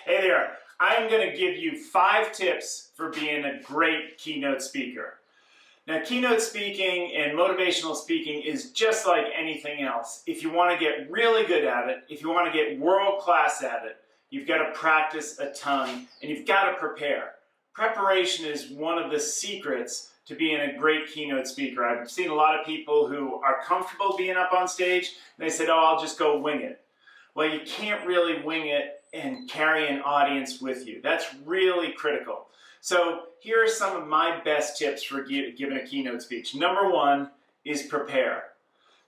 Hey there, I'm going to give you 5 tips for being a great keynote speaker. Now, keynote speaking and motivational speaking is just like anything else. If you want to get really good at it, if you want to get world class at it, you've got to practice a ton and you've got to prepare. Preparation is one of the secrets to being a great keynote speaker. I've seen a lot of people who are comfortable being up on stage and they said, oh, I'll just go wing it. Well, you can't really wing it and carry an audience with you. That's really critical. So here are some of my best tips for giving a keynote speech. Number 1 is prepare.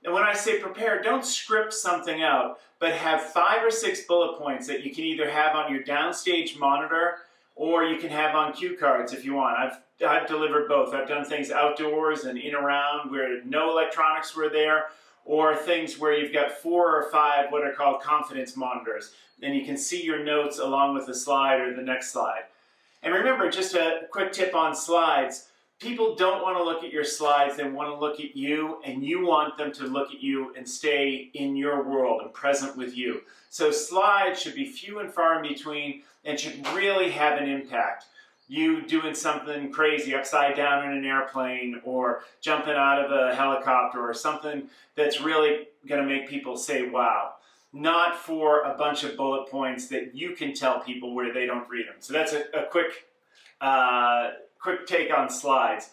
And when I say prepare, don't script something out, but have 5 or 6 bullet points that you can either have on your downstage monitor or you can have on cue cards if you want. I've delivered both. I've done things outdoors and in around where no electronics were there, or things where you've got 4 or 5 what are called confidence monitors, and you can see your notes along with the slide or the next slide. And remember, just a quick tip on slides, people don't want to look at your slides, they want to look at you, and you want them to look at you and stay in your world and present with you. So slides should be few and far in between and should really have an impact. You doing something crazy upside down in an airplane or jumping out of a helicopter or something that's really going to make people say, wow. Not for a bunch of bullet points that you can tell people where they don't read them. So that's a quick take on slides.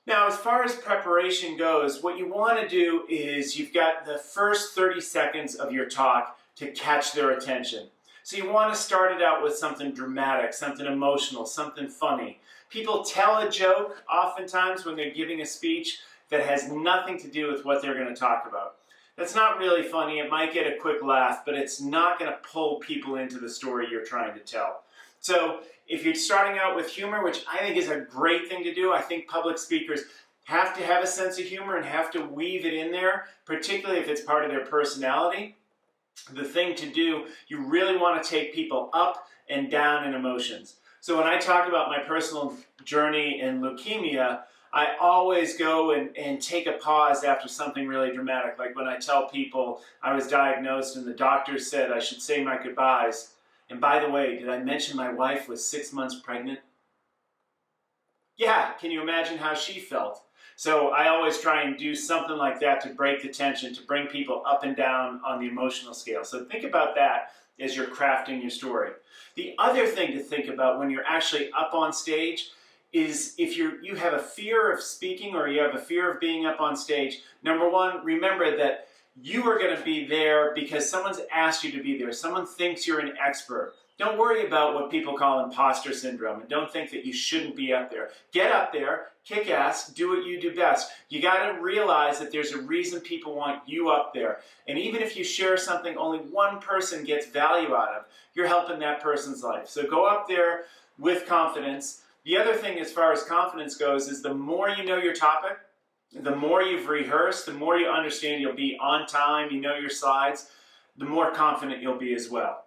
Now, as far as preparation goes, what you want to do is you've got the first 30 seconds of your talk to catch their attention. So you want to start it out with something dramatic, something emotional, something funny. People tell a joke oftentimes when they're giving a speech that has nothing to do with what they're going to talk about. That's not really funny. It might get a quick laugh, but it's not going to pull people into the story you're trying to tell. So if you're starting out with humor, which I think is a great thing to do, I think public speakers have to have a sense of humor and have to weave it in there, particularly if it's part of their personality. The thing to do, you really want to take people up and down in emotions. So when I talk about my personal journey in leukemia, I always go and take a pause after something really dramatic. Like when I tell people I was diagnosed and the doctor said I should say my goodbyes. And by the way, did I mention my wife was 6 months pregnant? Yeah, can you imagine how she felt? So I always try and do something like that to break the tension, to bring people up and down on the emotional scale. So think about that as you're crafting your story. The other thing to think about when you're actually up on stage is if you have a fear of speaking or you have a fear of being up on stage, number 1, remember that you are going to be there because someone's asked you to be there. Someone thinks you're an expert. Don't worry about what people call imposter syndrome and don't think that you shouldn't be up there. Get up there, kick ass, do what you do best. You got to realize that there's a reason people want you up there. And even if you share something only one person gets value out of, you're helping that person's life. So go up there with confidence. The other thing as far as confidence goes is the more you know your topic, the more you've rehearsed, the more you understand you'll be on time, you know your slides, the more confident you'll be as well.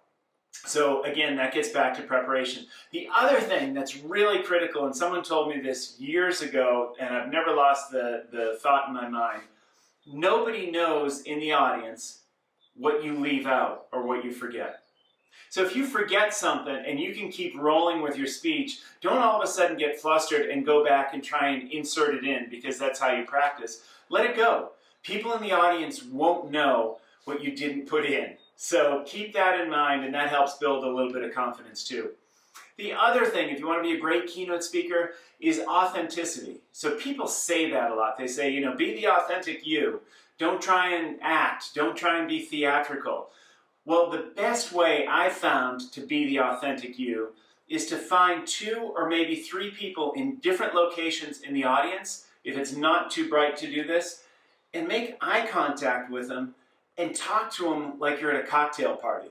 So again, that gets back to preparation. The other thing that's really critical, and someone told me this years ago, and I've never lost the thought in my mind, nobody knows in the audience what you leave out or what you forget. So if you forget something and you can keep rolling with your speech, don't all of a sudden get flustered and go back and try and insert it in because that's how you practice. Let it go. People in the audience won't know what you didn't put in. So keep that in mind, and that helps build a little bit of confidence too. The other thing, if you want to be a great keynote speaker, is authenticity. So people say that a lot. They say, be the authentic you. Don't try and act. Don't try and be theatrical. Well, the best way I found to be the authentic you is to find 2 or maybe 3 people in different locations in the audience, if it's not too bright to do this, and make eye contact with them and talk to them like you're at a cocktail party.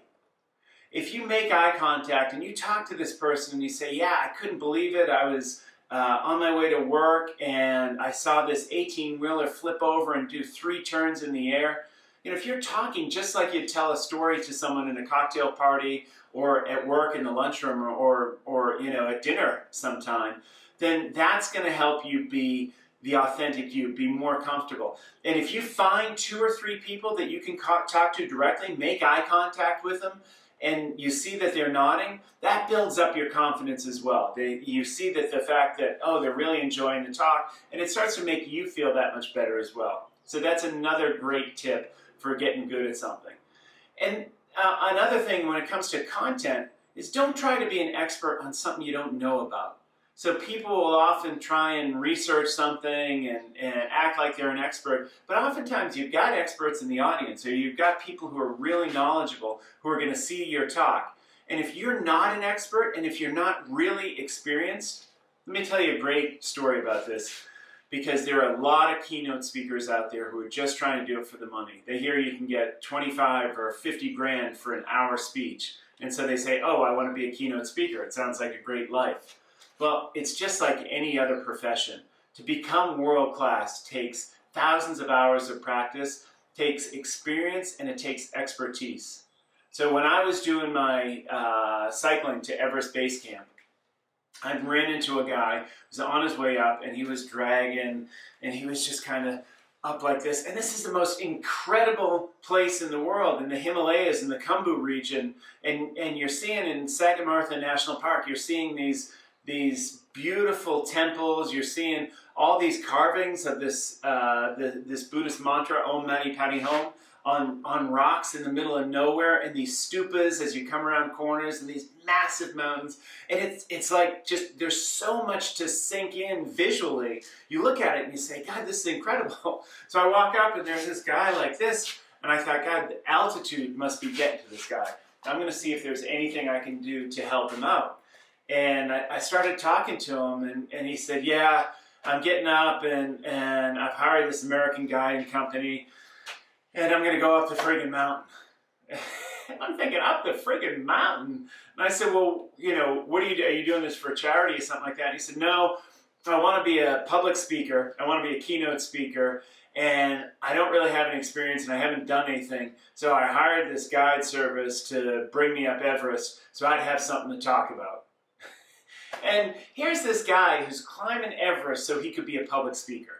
If you make eye contact and you talk to this person and you say, yeah, I couldn't believe it, I was on my way to work and I saw this 18-wheeler flip over and do 3 turns in the air. If you're talking just like you'd tell a story to someone in a cocktail party or at work in the lunchroom or at dinner sometime, then that's going to help you be the authentic you, be more comfortable. And if you find 2 or 3 people that you can talk to directly, make eye contact with them and you see that they're nodding, that builds up your confidence as well. You see that the fact that, oh, they're really enjoying the talk, and it starts to make you feel that much better as well. So that's another great tip for getting good at something. And another thing when it comes to content is don't try to be an expert on something you don't know about. So people will often try and research something and act like they're an expert, but oftentimes you've got experts in the audience, or you've got people who are really knowledgeable who are going to see your talk. And if you're not an expert, and if you're not really experienced, let me tell you a great story about this, because there are a lot of keynote speakers out there who are just trying to do it for the money. They hear you can get 25 or 50 grand for an hour speech, and so they say, oh, I want to be a keynote speaker. It sounds like a great life. Well, it's just like any other profession. To become world-class takes thousands of hours of practice, takes experience, and it takes expertise. So when I was doing my cycling to Everest Base Camp, I ran into a guy who was on his way up, and he was dragging, and he was just kind of up like this. And this is the most incredible place in the world, in the Himalayas, in the Khumbu region. And you're seeing in Sagarmatha National Park, you're seeing these beautiful temples. You're seeing all these carvings of this Buddhist mantra, Om Mani Padme Hum, on rocks in the middle of nowhere, and these stupas as you come around corners, and these massive mountains. And it's like, just, there's so much to sink in visually. You look at it and you say, God, this is incredible. So I walk up and there's this guy like this, and I thought, God, the altitude must be getting to this guy. I'm going to see if there's anything I can do to help him out. And I started talking to him, and he said, yeah, I'm getting up, and I've hired this American guiding company, and I'm going to go up the friggin' mountain. I'm thinking, up the friggin' mountain? And I said, well, you know, what are you doing this for charity or something like that? And he said, no, I want to be a public speaker. I want to be a keynote speaker, and I don't really have any experience, and I haven't done anything. So I hired this guide service to bring me up Everest so I'd have something to talk about. And here's this guy who's climbing Everest so he could be a public speaker.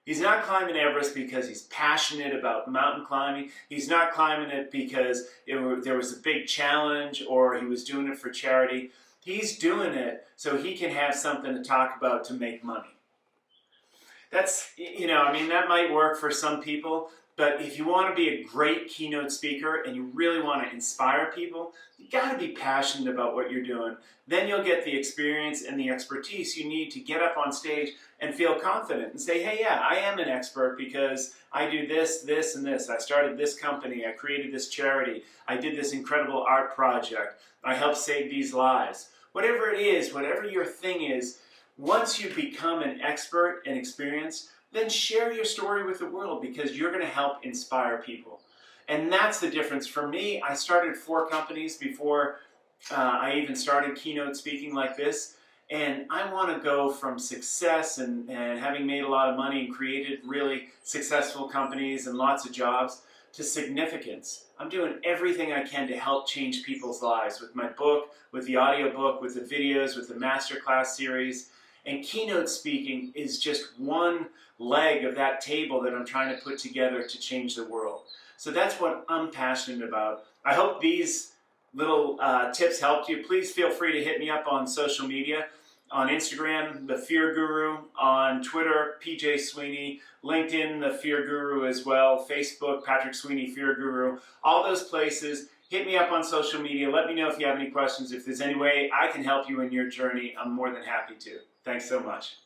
He's not climbing Everest because he's passionate about mountain climbing. He's not climbing it because there was a big challenge or he was doing it for charity. He's doing it so he can have something to talk about to make money. That's, you know, I mean, that might work for some people, but if you want to be a great keynote speaker and you really want to inspire people, you got to be passionate about what you're doing. Then you'll get the experience and the expertise you need to get up on stage and feel confident and say, hey, yeah, I am an expert because I do this, this, and this. I started this company. I created this charity. I did this incredible art project. I helped save these lives. Whatever it is, whatever your thing is, once you become an expert and experienced, then share your story with the world because you're going to help inspire people. And that's the difference. For me, I started 4 companies before I even started keynote speaking like this. And I want to go from success and having made a lot of money and created really successful companies and lots of jobs to significance. I'm doing everything I can to help change people's lives with my book, with the audiobook, with the videos, with the masterclass series. And keynote speaking is just one leg of that table that I'm trying to put together to change the world. So that's what I'm passionate about. I hope these little tips helped you. Please feel free to hit me up on social media. On Instagram, TheFearGuru. On Twitter, PJ Sweeney. LinkedIn, TheFearGuru as well. Facebook, Patrick Sweeney, Fear Guru. All those places. Hit me up on social media. Let me know if you have any questions. If there's any way I can help you in your journey, I'm more than happy to. Thanks so much.